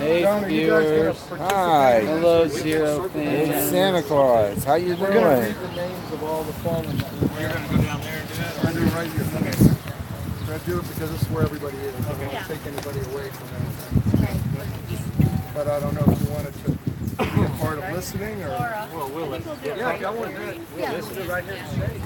Hey, John, are you guys going to viewers. participate? Hi. in Hello, this? Zero Hey, fans. Santa Claus. How you We're going to doing? read the names of all the fallen that we You're going to go down there and do that? I'm going to do it right here. Okay. I'm going to do it because this is where everybody is. I don't want to take anybody away from anything. But I don't know if you wanted to be a part of listening or... Well, we'll let you. Yeah, I want to listen to it right here today.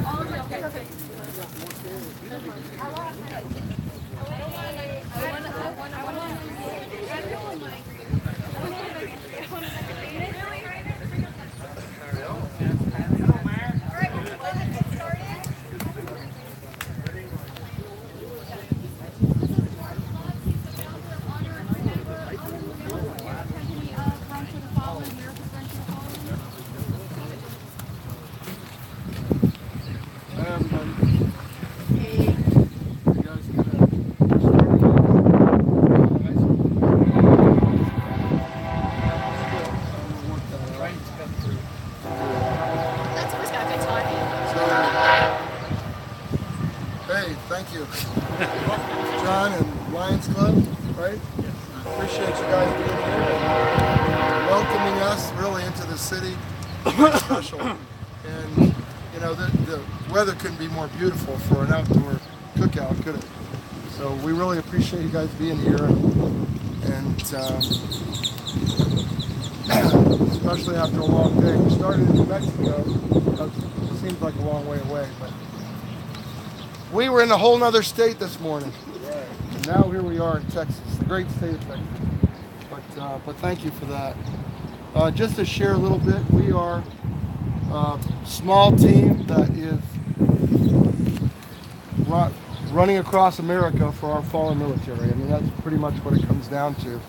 Hey, thank you. John and Lions Club, right? Appreciate you guys being here and welcoming us really into the city. Very special. And, you know, the weather couldn't be more beautiful for an outdoor cookout, could it? So we really appreciate you guys being here. And especially after a long day. We started in New Mexico. It seems like a long way away, but we were in a whole nother state this morning. And now here we are in Texas, the great state of Texas. But thank you for that. Just to share a little bit, we are a small team that is running across America for our fallen military. I mean, that's pretty much what it comes down to.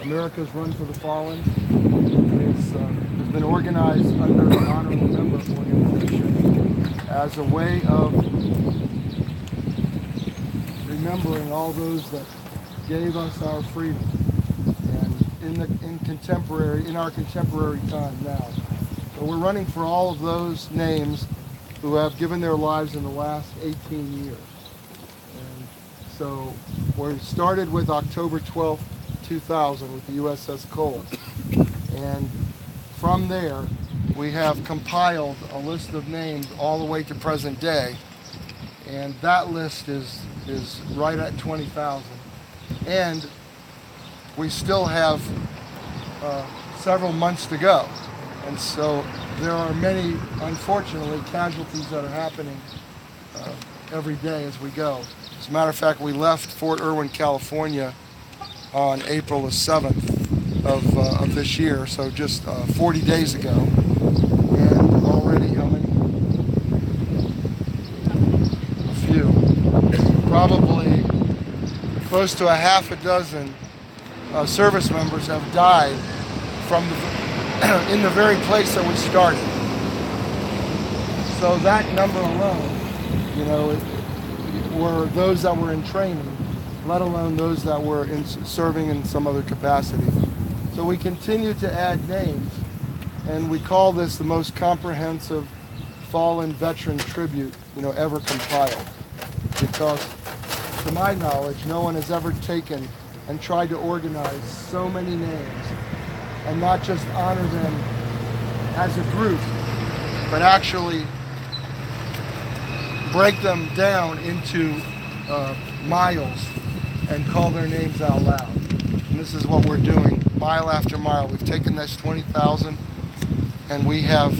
America's Run for the Fallen. It's been organized under the Honorable Member organization as a way of remembering all those that gave us our freedom, and in our contemporary time now. So we're running for all of those names who have given their lives in the last 18 years. And so we started with October 12th, 2000 with the USS Cole. And from there, we have compiled a list of names all the way to present day. And that list is right at 20,000. And we still have several months to go. And so there are many, unfortunately, casualties that are happening every day as we go. As a matter of fact, we left Fort Irwin, California on April the 7th of this year, so just 40 days ago. And already how many? A few. Probably close to a half a dozen service members have died from in the very place that we started. So that number alone, you know, were those that were in training, let alone those that were serving in some other capacity. So we continue to add names, and we call this the most comprehensive fallen veteran tribute, you know, ever compiled. Because, to my knowledge, no one has ever taken and tried to organize so many names and not just honor them as a group, but actually break them down into miles and call their names out loud. And this is what we're doing, mile after mile. We've taken this 20,000 and we have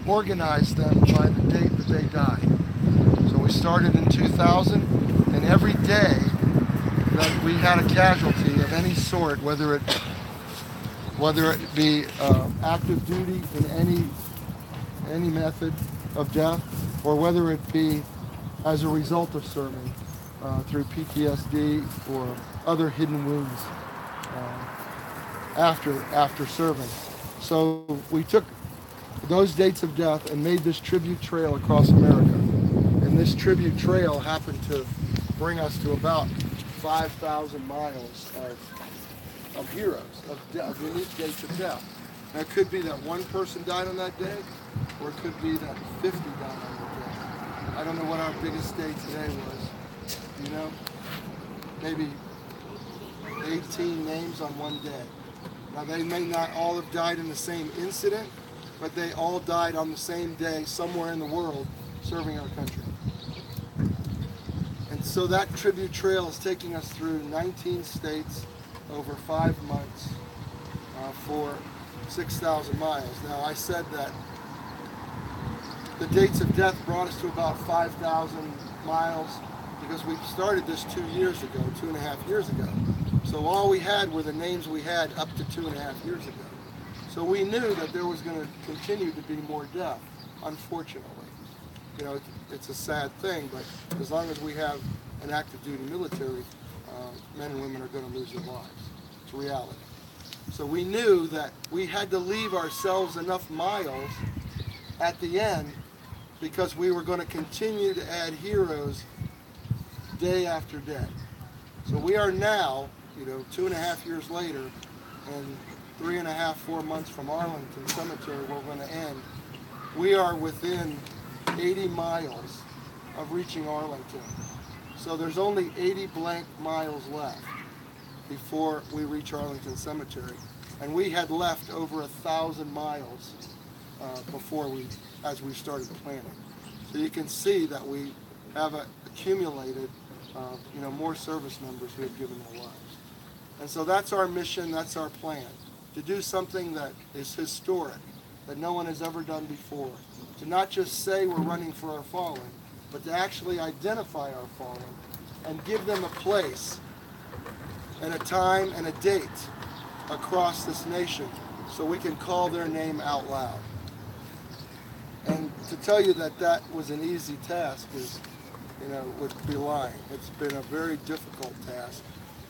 organized them by the date that they died. So we started in 2000, and every day that we had a casualty of any sort, whether it be active duty in any method of death, or whether it be as a result of serving through PTSD or other hidden wounds after serving. So we took those dates of death and made this tribute trail across America. And this tribute trail happened to bring us to about 5,000 miles of heroes, of unique dates of death. Now it could be that one person died on that day, or it could be that 50 died on that day. I don't know what our biggest day today was. You know? Maybe 18 names on one day. Now they may not all have died in the same incident, but they all died on the same day somewhere in the world serving our country. And so that tribute trail is taking us through 19 states over 5 months for 6,000 miles. Now I said that the dates of death brought us to about 5,000 miles because we started this 2 years ago, 2.5 years ago. So all we had were the names we had up to 2.5 years ago. So we knew that there was going to continue to be more death, unfortunately. You know, it's a sad thing, but as long as we have an active duty military, men and women are going to lose their lives. It's reality. So we knew that we had to leave ourselves enough miles at the end because we were going to continue to add heroes day after day. So we are now, 2.5 years later, and 3.5, 4 months from Arlington Cemetery, we're going to end. We are within 80 miles of reaching Arlington. So there's only 80 blank miles left before we reach Arlington Cemetery. And we had left over 1,000 miles as we started planning. So you can see that we have accumulated, more service members who have given their lives. And so that's our mission, that's our plan, to do something that is historic, that no one has ever done before. To not just say we're running for our fallen, but to actually identify our fallen and give them a place and a time and a date across this nation so we can call their name out loud. And to tell you that that was an easy task is, would be lying. It's been a very difficult task,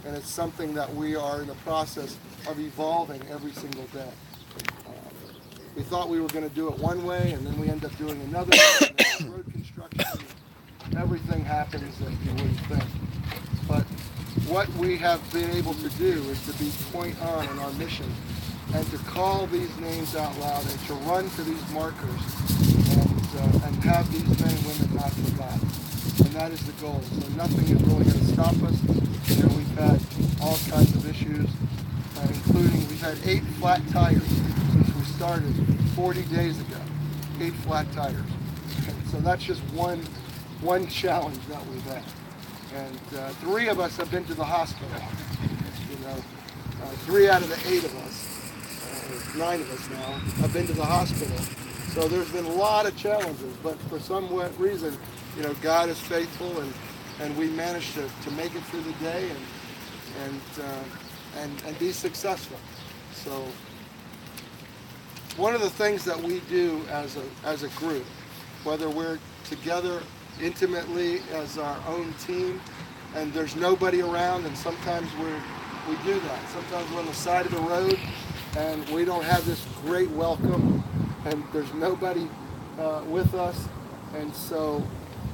and it's something that we are in the process of evolving every single day. We thought we were going to do it one way, and then we end up doing another way, and then road construction, everything happens that you wouldn't think. But what we have been able to do is to be point on in our mission and to call these names out loud and to run to these markers and have these men and women not forgotten. And that is the goal. So nothing is really going to stop us. We've had all kinds of issues, including we've had 8 flat tires since we started 40 days ago. 8 flat tires. And so that's just one challenge that we've had. And 3 of us have been to the hospital. 3 out of the 8 of us, 9 of us now, have been to the hospital. So there's been a lot of challenges, but for some reason, God is faithful, and we managed to make it through the day and be successful. So one of the things that we do as a group, whether we're together intimately as our own team, and there's nobody around, and sometimes we do that. Sometimes we're on the side of the road, and we don't have this great welcome, and there's nobody with us, and so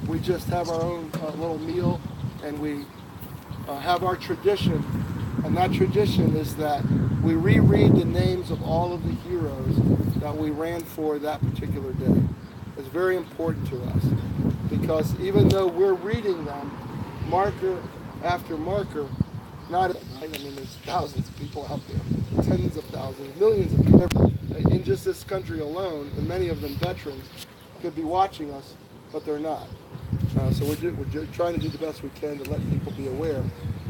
we just have our own little meal, and we have our tradition, and that tradition is that we reread the names of all of the heroes that we ran for that particular day. It's very important to us, because even though we're reading them marker after marker, there's thousands of people out there, tens of thousands, millions of people in just this country alone, and many of them veterans, could be watching us, but they're not. So we're trying to do the best we can to let people be aware.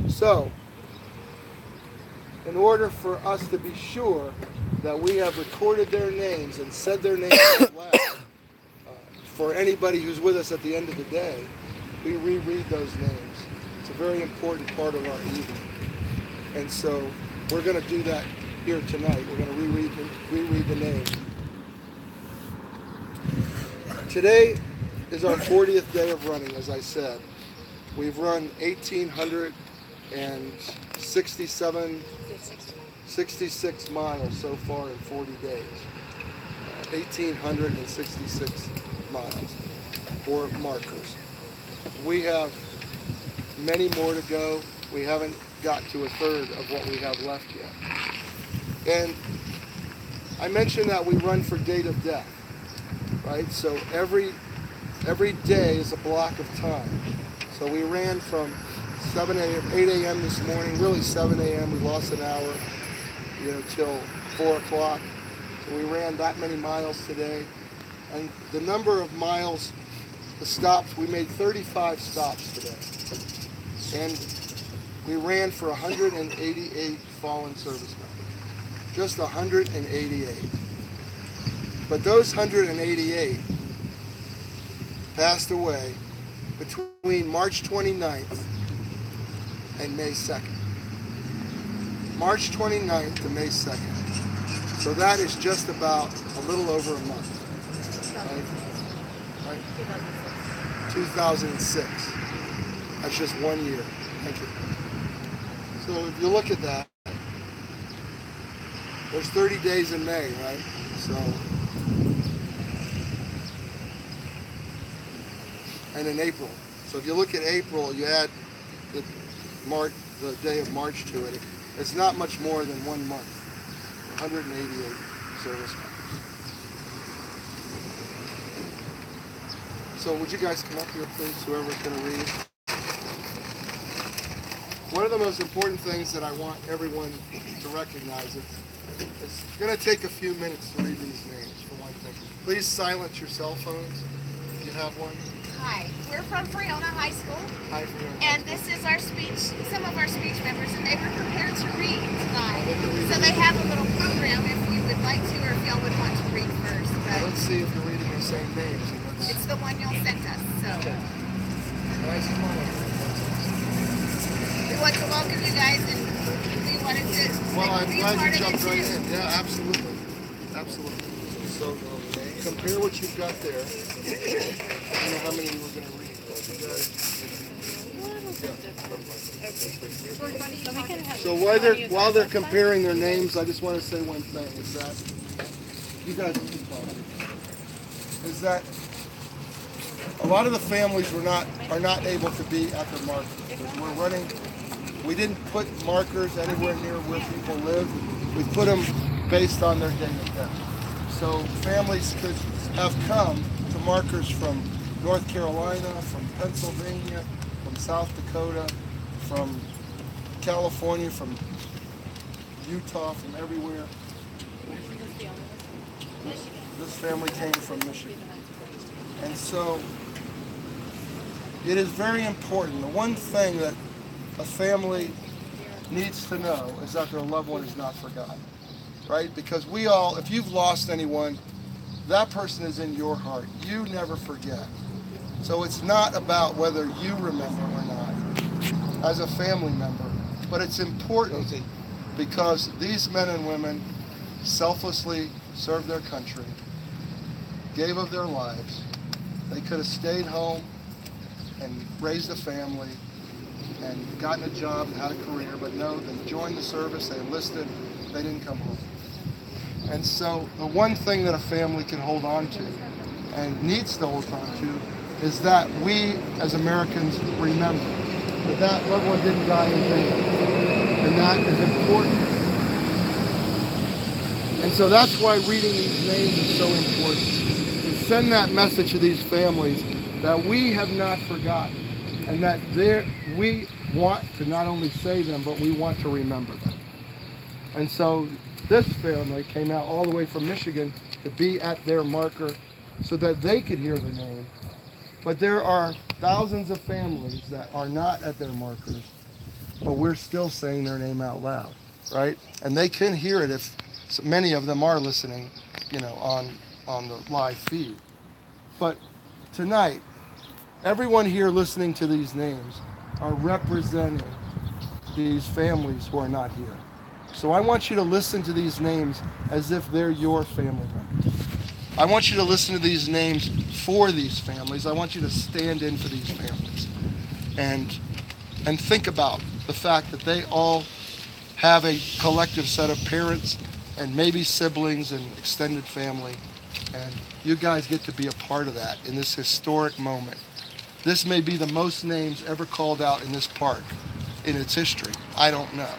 So, in order for us to be sure that we have recorded their names and said their names out loud, for anybody who's with us at the end of the day, we reread those names. It's a very important part of our evening. And so we're going to do that here tonight. We're going to reread the names. Today is our 40th day of running, as I said. We've run 1,866 miles so far in 40 days. 1,866 miles for markers. We have many more to go. We haven't got to a third of what we have left yet. And I mentioned that we run for date of death, right? So every day is a block of time. So we ran from 7 a.m., 8 a.m. this morning, really 7 a.m. We lost an hour, till 4 o'clock. So we ran that many miles today. And the number of miles, the stops, we made 35 stops today. And we ran for 188 fallen service members. Just 188. But those 188 passed away between March 29th and May 2nd. March 29th to May 2nd. So that is just about a little over a month. Right? 2006. That's just 1 year. Thank you. So if you look at that, there's 30 days in May, right? So, and in April. So if you look at April, you add the day of March to it. It's not much more than 1 month. 188 service members. So would you guys come up here, please, whoever's going to read? One of the most important things that I want everyone to recognize is it's going to take a few minutes to read these names, for one thing. Please silence your cell phones if you have one. Hi, we're from Freona High School. Hi, Freona. And this is our speech, some of our speech members, and they were prepared to read tonight. So they have a little program if you would like to, or if y'all would want to read first. But Let's see if you're reading the same names. it's the one y'all sent us. So Okay. Guys, come on up. we want to welcome you guys, and we wanted to Well, I'm be a glad part you of it jumped right too. in. Yeah, absolutely. Absolutely. So compare what you've got there. I don't know how many you were going to read. You guys. So while they're comparing their names, I just want to say one thing: is that you guys is that a lot of the families are not able to be at the market. We're running. We didn't put markers anywhere near where people live. We put them based on their date of death. So families could have come to markers from North Carolina, from Pennsylvania, from South Dakota, from California, from Utah, from everywhere. This family came from Michigan. And so it is very important. The one thing that a family needs to know is that their loved one is not forgotten, right? Because we all, if you've lost anyone, that person is in your heart. You never forget. So it's not about whether you remember or not as a family member, but it's important because these men and women selflessly served their country, gave of their lives. They could have stayed home and raised a family and gotten a job and had a career, but no, they joined the service, they enlisted, they didn't come home. And so the one thing that a family can hold on to and needs to hold on to is that we as Americans remember that that loved one didn't die in vain. And that is important. And so that's why reading these names is so important. To send that message to these families that we have not forgotten and that we want to not only say them, but we want to remember them. And so this family came out all the way from Michigan to be at their marker so that they could hear the name. But there are thousands of families that are not at their markers, but we're still saying their name out loud, right? And they can hear it if many of them are listening, on the live feed. But tonight, everyone here listening to these names are representing these families who are not here. So I want you to listen to these names as if they're your family members. I want you to listen to these names for these families. I want you to stand in for these families and think about the fact that they all have a collective set of parents and maybe siblings and extended family. And you guys get to be a part of that in this historic moment. This may be the most names ever called out in this park in its history. I don't know.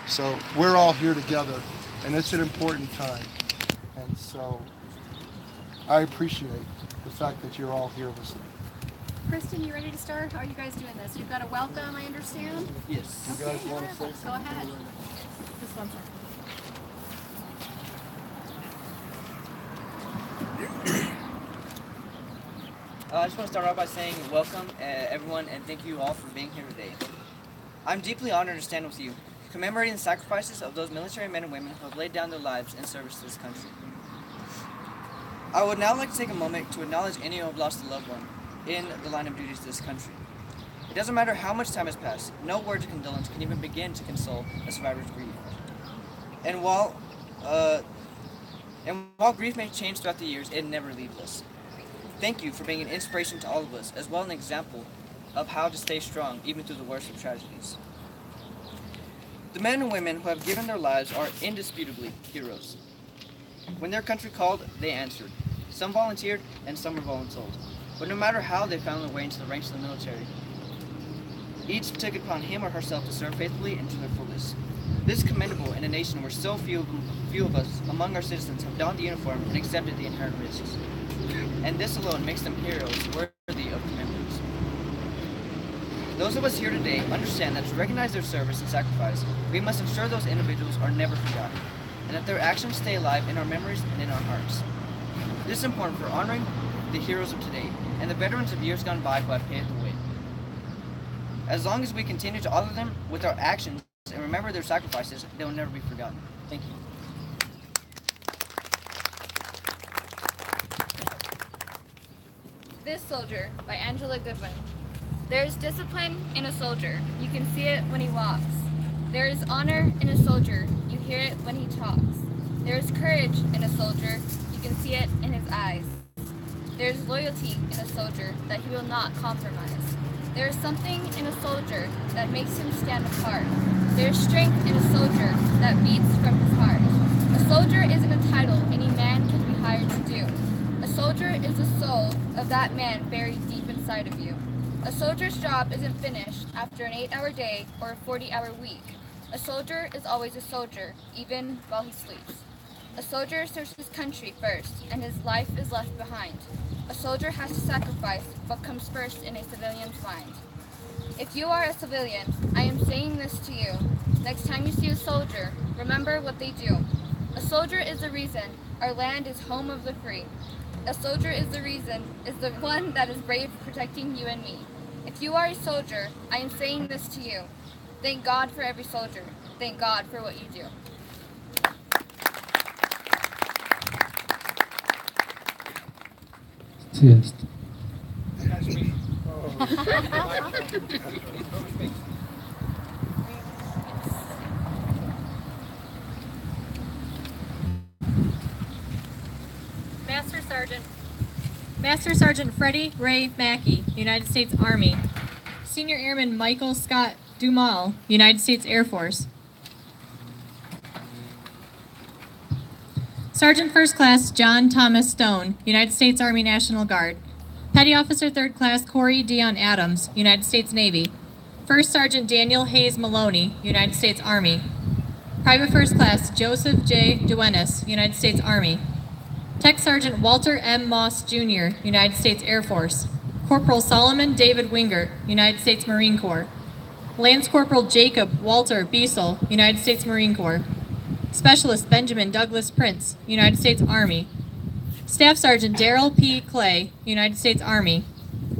So we're all here together, and it's an important time. And so I appreciate the fact that you're all here listening. Kristen, you ready to start? How are you guys doing this? You've got a welcome, I understand? Yes. You guys want to say Go ahead. Just one second. I just want to start off by saying welcome, everyone, and thank you all for being here today. I'm deeply honored to stand with you, commemorating the sacrifices of those military men and women who have laid down their lives in service to this country. I would now like to take a moment to acknowledge any who have lost a loved one in the line of duty to this country. It doesn't matter how much time has passed, no words of condolence can even begin to console a survivor's grief. And while grief may change throughout the years, it never leaves us. Thank you for being an inspiration to all of us, as well as an example of how to stay strong even through the worst of tragedies. The men and women who have given their lives are indisputably heroes. When their country called, they answered. Some volunteered and some were voluntold. But no matter how they found their way into the ranks of the military, each took it upon him or herself to serve faithfully and to their fullest. This is commendable in a nation where so few of us among our citizens have donned the uniform and accepted the inherent risks. And this alone makes them heroes worthy of remembrance. Those of us here today understand that to recognize their service and sacrifice, we must ensure those individuals are never forgotten, and that their actions stay alive in our memories and in our hearts. This is important for honoring the heroes of today and the veterans of years gone by who have paved the way. As long as we continue to honor them with our actions and remember their sacrifices, they will never be forgotten. Thank you. This Soldier by Angela Goodwin. There is discipline in a soldier. You can see it when he walks. There is honor in a soldier. You hear it when he talks. There is courage in a soldier. You can see it in his eyes. There is loyalty in a soldier that he will not compromise. There is something in a soldier that makes him stand apart. There is strength in a soldier that beats from his heart. A soldier isn't a title any man can be hired to do. A soldier is the soul of that man buried deep inside of you. A soldier's job isn't finished after an 8-hour day or a 40-hour week. A soldier is always a soldier, even while he sleeps. A soldier serves his country first, and his life is left behind. A soldier has to sacrifice what comes first in a civilian's mind. If you are a civilian, I am saying this to you. Next time you see a soldier, remember what they do. A soldier is the reason our land is home of the free. A soldier is the one that is brave protecting you and me. If you are a soldier, I am saying this to you. Thank God for every soldier. Thank God for what you do. Yes. Master Sergeant Freddie Ray Mackey, United States Army. Senior Airman Michael Scott Dumal, United States Air Force. Sergeant First Class John Thomas Stone, United States Army National Guard. Petty Officer Third Class Corey Dion Adams, United States Navy. First Sergeant Daniel Hayes Maloney, United States Army. Private First Class Joseph J. Duenas, United States Army. Tech Sergeant Walter M. Moss, Jr., United States Air Force. Corporal Solomon David Wingert, United States Marine Corps. Lance Corporal Jacob Walter Biesel, United States Marine Corps. Specialist Benjamin Douglas Prince, United States Army. Staff Sergeant Darrell P. Clay, United States Army.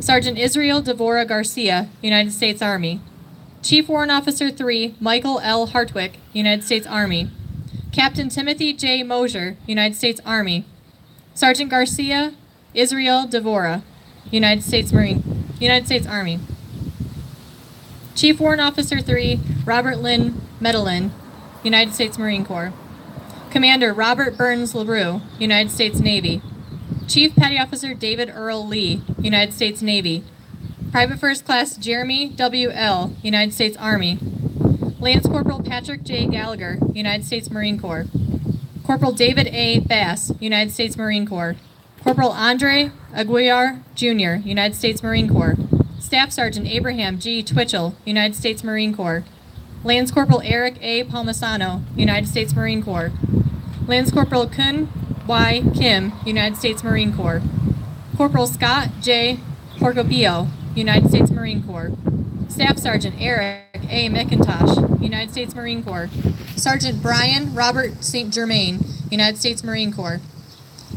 Sergeant Israel Devora Garcia, United States Army. Chief Warrant Officer 3, Michael L. Hartwick, United States Army. Captain Timothy J. Mosier, United States Army. Sergeant Garcia Israel Devora, United States Army. Chief Warrant Officer 3, Robert Lynn Medellin, United States Marine Corps. Commander Robert Burns LaRue, United States Navy. Chief Petty Officer David Earl Lee, United States Navy. Private First Class Jeremy W. L., United States Army. Lance Corporal Patrick J. Gallagher, United States Marine Corps. Corporal David A. Bass, United States Marine Corps. Corporal Andre Aguiar, Jr., United States Marine Corps. Staff Sergeant Abraham G. Twitchell, United States Marine Corps. Lance Corporal Eric A. Palmisano, United States Marine Corps. Lance Corporal Kun Y. Kim, United States Marine Corps. Corporal Scott J. Porcopio, United States Marine Corps. Staff Sergeant Eric A. McIntosh, United States Marine Corps. Sergeant Brian Robert St. Germain, United States Marine Corps.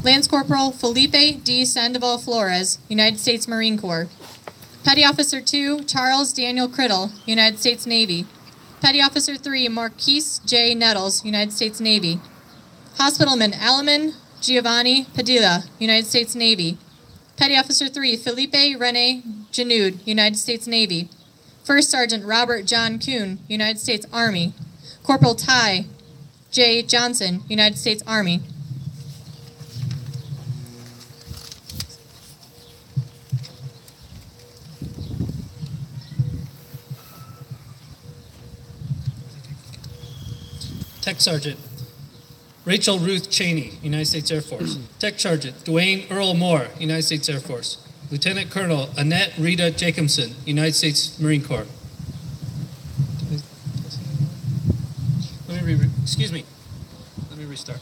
Lance Corporal Felipe D. Sandoval Flores, United States Marine Corps. Petty Officer 2, Charles Daniel Criddle, United States Navy. Petty Officer 3, Marquise J. Nettles, United States Navy. Hospitalman Alaman Giovanni Padilla, United States Navy. Petty Officer 3, Felipe Rene Janud, United States Navy. First Sergeant Robert John Kuhn, United States Army. Corporal Ty J. Johnson, United States Army. Tech Sergeant Rachel Ruth Cheney, United States Air Force. Tech Sergeant Dwayne Earl Moore, United States Air Force. Lieutenant Colonel Annette Rita Jacobson, United States Marine Corps. Let me restart.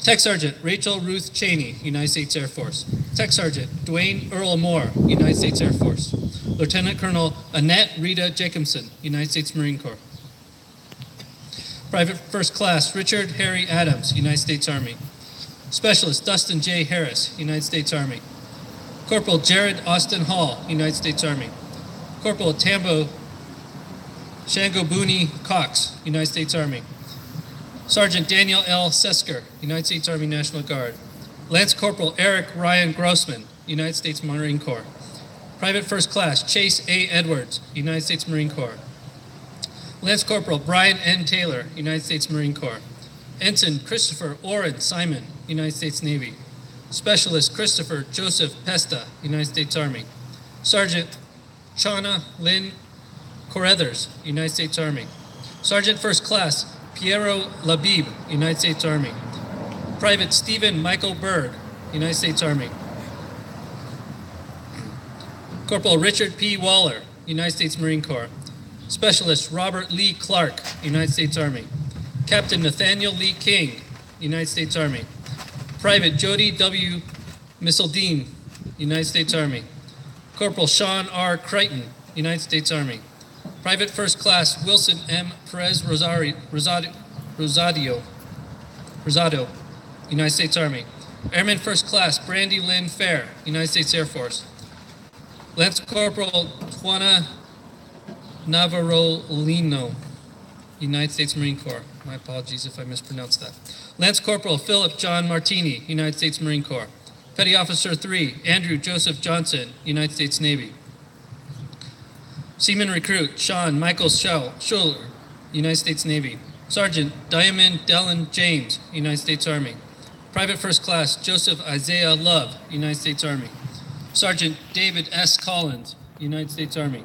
Tech Sergeant Rachel Ruth Cheney, United States Air Force. Tech Sergeant Dwayne Earl Moore, United States Air Force. Lieutenant Colonel Annette Rita Jacobson, United States Marine Corps. Private First Class Richard Harry Adams, United States Army. Specialist Dustin J. Harris, United States Army. Corporal Jared Austin Hall, United States Army. Corporal Tambo Shangobuni Cox, United States Army. Sergeant Daniel L. Sesker, United States Army National Guard. Lance Corporal Eric Ryan Grossman, United States Marine Corps. Private First Class Chase A. Edwards, United States Marine Corps. Lance Corporal Brian N. Taylor, United States Marine Corps. Ensign Christopher Orrin Simon, United States Navy. Specialist Christopher Joseph Pesta, United States Army. Sergeant Chana Lynn Correthers, United States Army. Sergeant First Class Piero Labib, United States Army. Private Stephen Michael Bird, United States Army. Corporal Richard P. Waller, United States Marine Corps. Specialist Robert Lee Clark, United States Army. Captain Nathaniel Lee King, United States Army. Private Jody W. Missildine, United States Army. Corporal Sean R. Crichton, United States Army. Private First Class Wilson M. Perez Rosado, United States Army. Airman First Class Brandy Lynn Fair, United States Air Force. Lance Corporal Juana Navarolino, United States Marine Corps. My apologies if I mispronounced that. Lance Corporal Philip John Martini, United States Marine Corps. Petty Officer 3, Andrew Joseph Johnson, United States Navy. Seaman Recruit Sean Michael Schuller, United States Navy. Sergeant Diamond Dellen James, United States Army. Private First Class Joseph Isaiah Love, United States Army. Sergeant David S. Collins, United States Army.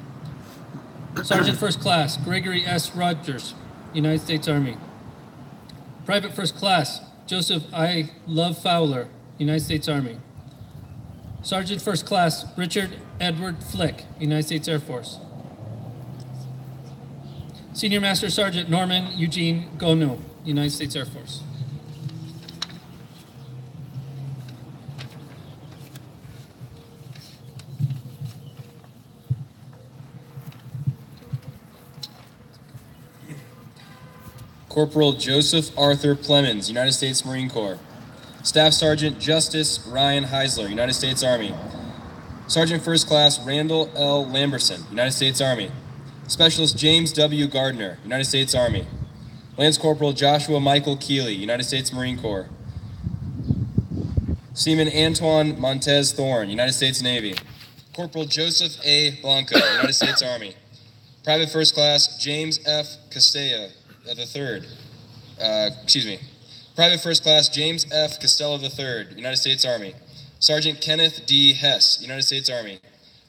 Sergeant First Class Gregory S. Rogers, United States Army. Private First Class Joseph I. Love Fowler, United States Army. Sergeant First Class Richard Edward Flick, United States Air Force. Senior Master Sergeant Norman Eugene Gono, United States Air Force. Corporal Joseph Arthur Plemons, United States Marine Corps. Staff Sergeant Justice Ryan Heisler, United States Army. Sergeant First Class Randall L. Lamberson, United States Army. Specialist James W. Gardner, United States Army. Lance Corporal Joshua Michael Keeley, United States Marine Corps. Seaman Antoine Montez Thorne, United States Navy. Corporal Joseph A. Blanco, United States Army. Private First Class James F. Castella III. Private First Class James F. Costello III, United States Army. Sergeant Kenneth D. Hess, United States Army.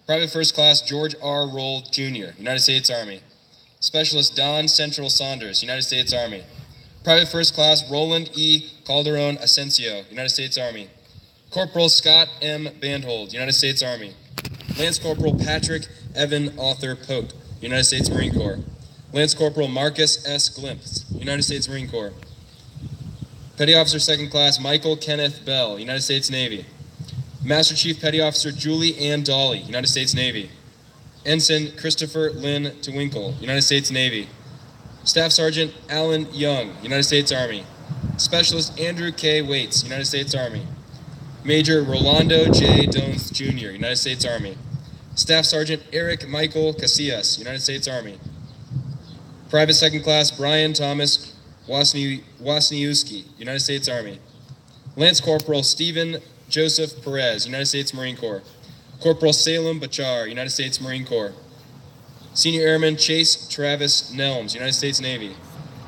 Private First Class George R. Roll, Jr., United States Army. Specialist Don Central Saunders, United States Army. Private First Class Roland E. Calderon Asensio, United States Army. Corporal Scott M. Bandhold, United States Army. Lance Corporal Patrick Evan Arthur Pope, United States Marine Corps. Lance Corporal Marcus S. Glimpse, United States Marine Corps. Petty Officer Second Class Michael Kenneth Bell, United States Navy. Master Chief Petty Officer Julie Ann Dolly, United States Navy. Ensign Christopher Lynn Twinkle, United States Navy. Staff Sergeant Alan Young, United States Army. Specialist Andrew K. Waits, United States Army. Major Rolando J. Dones Jr., United States Army. Staff Sergeant Eric Michael Casillas, United States Army. Private Second Class Brian Thomas Wasniewski, United States Army. Lance Corporal Stephen Joseph Perez, United States Marine Corps. Corporal Salem Bachar, United States Marine Corps. Senior Airman Chase Travis Nelms, United States Navy.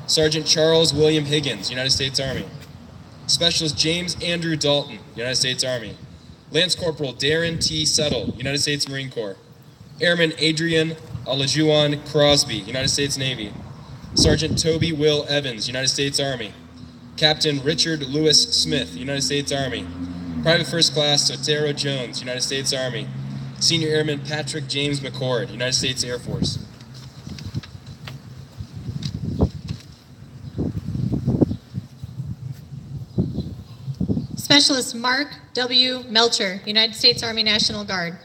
Sergeant Charles William Higgins, United States Army. Specialist James Andrew Dalton, United States Army. Lance Corporal Darren T. Settle, United States Marine Corps. Airman Adrian Olajuwon Crosby, United States Navy. Sergeant Toby Will Evans, United States Army. Captain Richard Lewis Smith, United States Army. Private First Class Sotero Jones, United States Army. Senior Airman Patrick James McCord, United States Air Force. Specialist Mark W. Melcher, United States Army National Guard.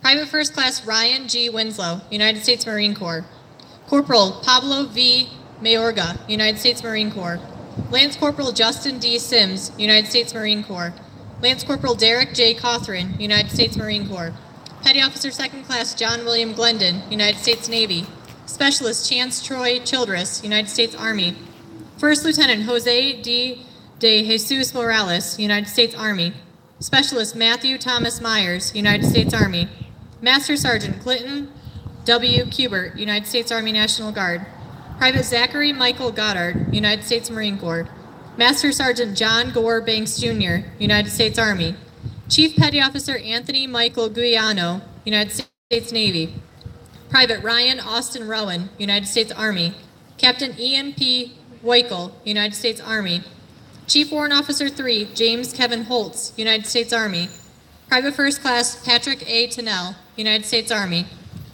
Private First Class Ryan G. Winslow, United States Marine Corps. Corporal Pablo V. Mayorga, United States Marine Corps. Lance Corporal Justin D. Sims, United States Marine Corps. Lance Corporal Derek J. Cawthron, United States Marine Corps. Petty Officer Second Class John William Glendon, United States Navy. Specialist Chance Troy Childress, United States Army. First Lieutenant Jose D. De Jesus Morales, United States Army. Specialist Matthew Thomas Myers, United States Army. Master Sergeant Clinton W. Kubert, United States Army National Guard. Private Zachary Michael Goddard, United States Marine Corps. Master Sergeant John Gore Banks Jr., United States Army. Chief Petty Officer Anthony Michael Guiano, United States Navy. Private Ryan Austin Rowan, United States Army. Captain Ian P. Weichel, United States Army. Chief Warrant Officer 3, James Kevin Holtz, United States Army. Private First Class Patrick A. Tennell, United States Army.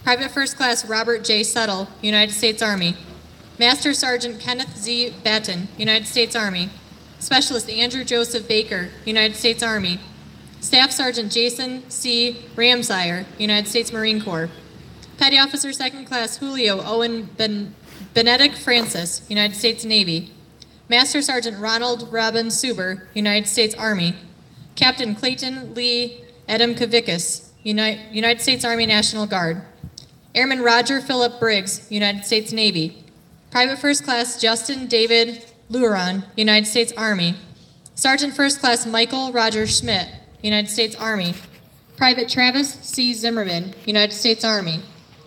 Private First Class Robert J. Settle, United States Army. Master Sergeant Kenneth Z. Batten, United States Army. Specialist Andrew Joseph Baker, United States Army. Staff Sergeant Jason C. Ramsire, United States Marine Corps. Petty Officer Second Class Julio Owen Benedict Francis, United States Navy. Master Sergeant Ronald Robin Suber, United States Army. Captain Clayton Lee Adamkavickas, United States Army National Guard. Airman Roger Philip Briggs, United States Navy. Private First Class Justin David Luron, United States Army. Sergeant First Class Michael Roger Schmidt, United States Army. Private Travis C. Zimmerman, United States Army.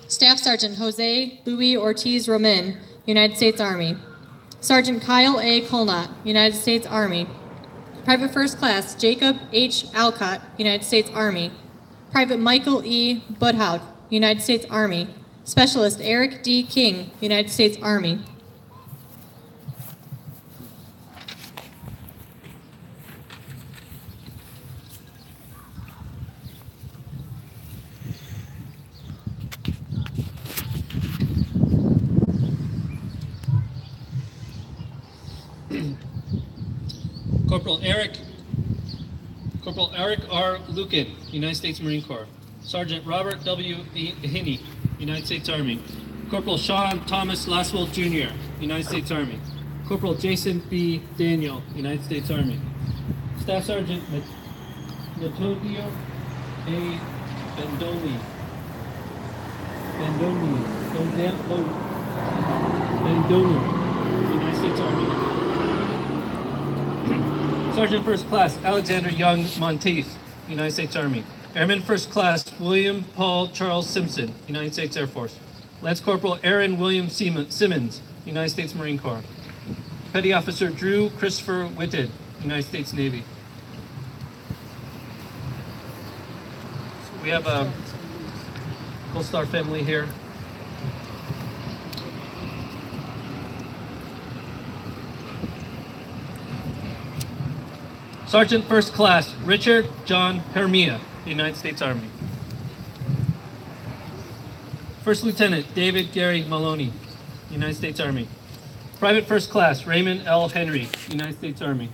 Staff Sergeant Jose Louis Ortiz Roman, United States Army. Sergeant Kyle A. Colnott, United States Army. Private First Class Jacob H. Alcott, United States Army. Private Michael E. Budhout, United States Army. Specialist Eric D. King, United States Army. Corporal Eric R. Lucan, United States Marine Corps. Sergeant Robert W. Hinney, United States Army. Corporal Sean Thomas Laswell Jr., United States Army. Corporal Jason B. Daniel, United States Army. Staff Sergeant Metodio A. Bandoni, United States Army. Sergeant First Class Alexander Young Monteith, United States Army. Airman First Class William Paul Charles Simpson, United States Air Force. Lance Corporal Aaron William Simmons, United States Marine Corps. Petty Officer Drew Christopher Whitted, United States Navy. We have a Gold Star family here. Sergeant First Class Richard John Hermia, United States Army. First Lieutenant David Gary Maloney, United States Army. Private First Class Raymond L. Henry, United States Army.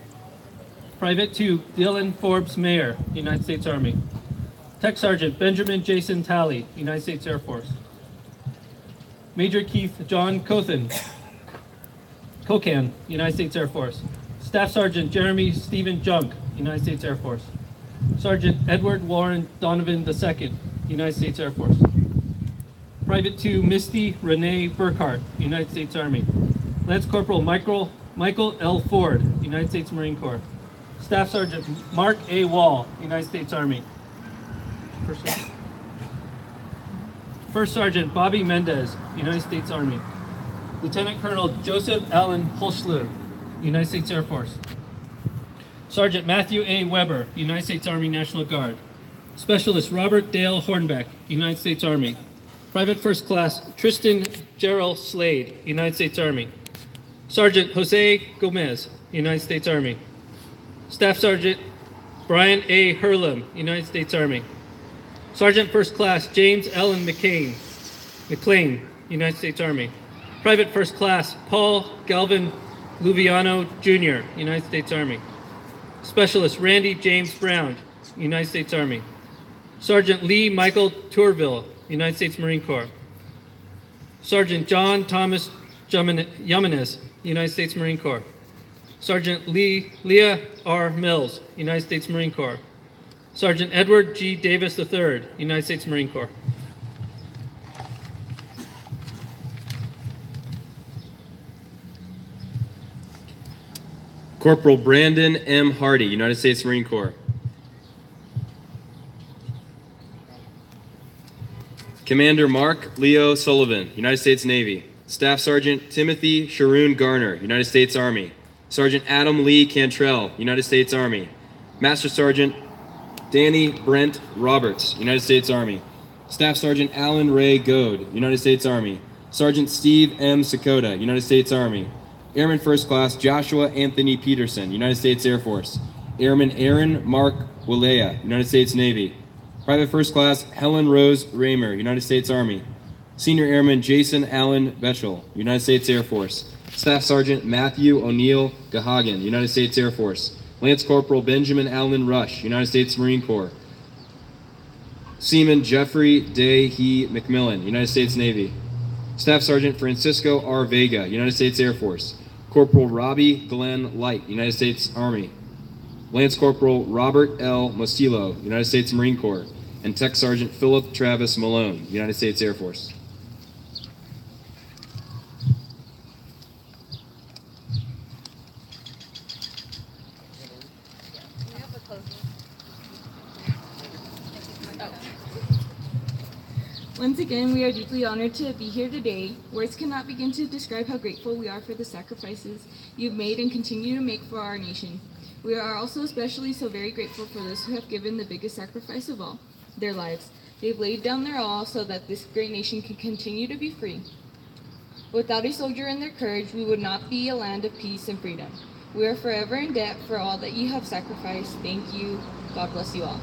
Private 2 Dylan Forbes Mayer, United States Army. Tech Sergeant Benjamin Jason Talley, United States Air Force. Major Keith John Cocan, United States Air Force. Staff Sergeant Jeremy Stephen Junk, United States Air Force. Sergeant Edward Warren Donovan II, United States Air Force. Private 2 Misty Renee Burkhart, United States Army. Lance Corporal Michael L. Ford, United States Marine Corps. Staff Sergeant Mark A. Wall, United States Army. First Sergeant Bobby Mendez, United States Army. Lieutenant Colonel Joseph Allen Holschlu, United States Air Force. Sergeant Matthew A. Weber, United States Army National Guard. Specialist Robert Dale Hornbeck, United States Army. Private First Class Tristan Gerald Slade, United States Army. Sergeant Jose Gomez, United States Army. Staff Sergeant Brian A. Hurlem, United States Army. Sergeant First Class James Allen McLean, United States Army. Private First Class Paul Galvin Luviano Jr., United States Army. Specialist Randy James Brown, United States Army. Sergeant Lee Michael Tourville, United States Marine Corps. Sergeant John Thomas Yamanes, United States Marine Corps. Sergeant Leah R. Mills, United States Marine Corps. Sergeant Edward G. Davis III, United States Marine Corps. Corporal Brandon M. Hardy, United States Marine Corps. Commander Mark Leo Sullivan, United States Navy. Staff Sergeant Timothy Sharoon Garner, United States Army. Sergeant Adam Lee Cantrell, United States Army. Master Sergeant Danny Brent Roberts, United States Army. Staff Sergeant Alan Ray Goad, United States Army. Sergeant Steve M. Sakota, United States Army. Airman First Class Joshua Anthony Peterson, United States Air Force. Airman Aaron Mark Wilea, United States Navy. Private First Class Helen Rose Raymer, United States Army. Senior Airman Jason Allen Betchel, United States Air Force. Staff Sergeant Matthew O'Neill Gahagan, United States Air Force. Lance Corporal Benjamin Allen Rush, United States Marine Corps. Seaman Jeffrey Day He McMillan, United States Navy. Staff Sergeant Francisco R. Vega, United States Air Force. Corporal Robbie Glenn Light, United States Army. Lance Corporal Robert L. Mostillo, United States Marine Corps. And Tech Sergeant Philip Travis Malone, United States Air Force. Once again, we are deeply honored to be here today. Words cannot begin to describe how grateful we are for the sacrifices you've made and continue to make for our nation. We are also especially so very grateful for those who have given the biggest sacrifice of all, their lives. They've laid down their all so that this great nation can continue to be free. Without a soldier and their courage, we would not be a land of peace and freedom. We are forever in debt for all that you have sacrificed. Thank you. God bless you all.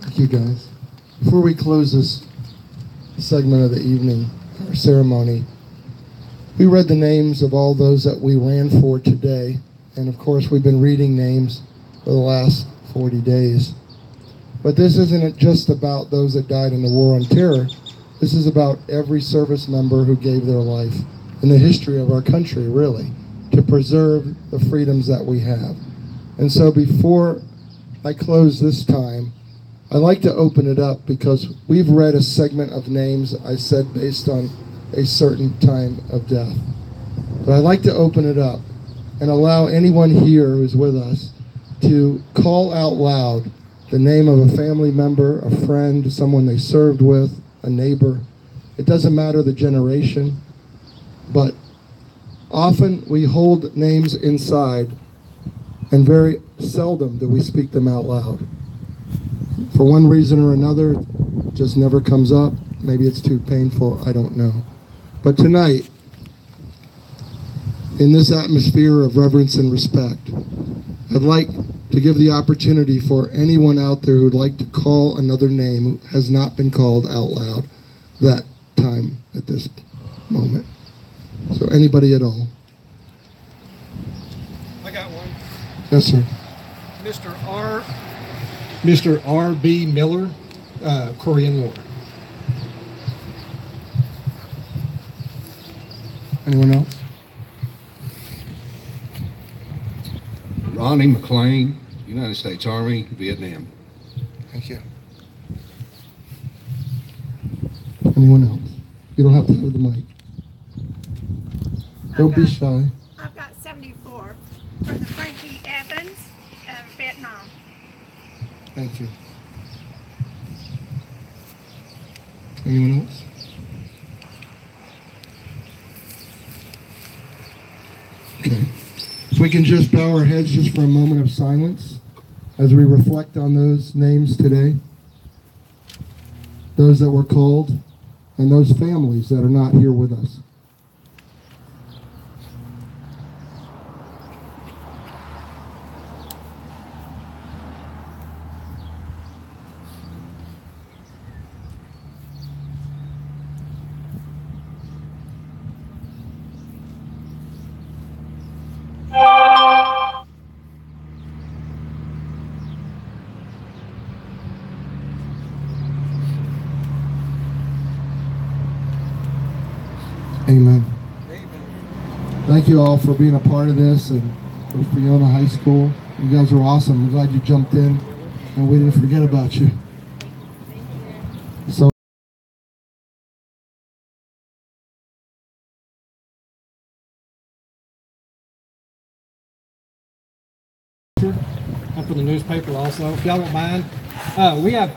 Thank you, guys. Before we close this segment of the evening, our ceremony, we read the names of all those that we ran for today. And of course, we've been reading names for the last 40 days. But this isn't just about those that died in the war on terror. This is about every service member who gave their life in the history of our country, really, to preserve the freedoms that we have. And so before I close this time, I'd like to open it up because we've read a segment of names, I said, based on a certain time of death. But I'd like to open it up and allow anyone here who's with us to call out loud the name of a family member, a friend, someone they served with, a neighbor. It doesn't matter the generation, but often we hold names inside and very seldom do we speak them out loud. For one reason or another, it just never comes up. Maybe it's too painful, I don't know. But tonight, in this atmosphere of reverence and respect, I'd like to give the opportunity for anyone out there who'd like to call another name who has not been called out loud that time at this moment. So anybody at all? I got one. Yes, sir. Mr. R.B. Miller, Korean War. Anyone else? Ronnie McLean, United States Army, Vietnam. Thank you. Anyone else? You don't have to have the mic. Don't be shy. I've got 74 for the Frankie Evans of Vietnam. Thank you. Anyone else? Okay. So we can just bow our heads just for a moment of silence as we reflect on those names today, those that were called, and those families that are not here with us. Amen. Thank you all for being a part of this, and for Fiona High School. You guys are awesome. I'm glad you jumped in, and we didn't forget about you. So. I'm from the newspaper also, if y'all don't mind. We have